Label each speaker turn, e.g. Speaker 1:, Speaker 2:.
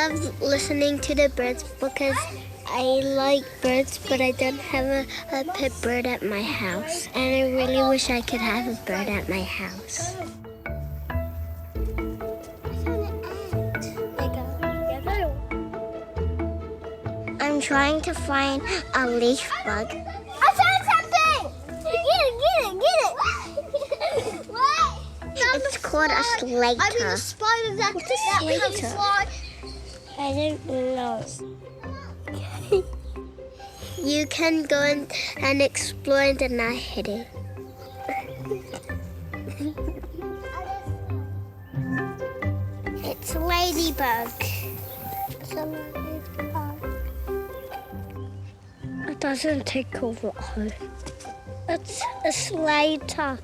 Speaker 1: love listening to the birds because I like birds, but I don't have a pet bird at my house. And I really wish I could have a bird at my house. I'm trying to find a leaf bug.
Speaker 2: I found something! Get it! What?
Speaker 1: It's called a slater.
Speaker 2: I mean a spider that can fly.
Speaker 1: I don't know. You can go and explore and then not hit it. It's a ladybug. It's a ladybug. It doesn't take over. It's a slater.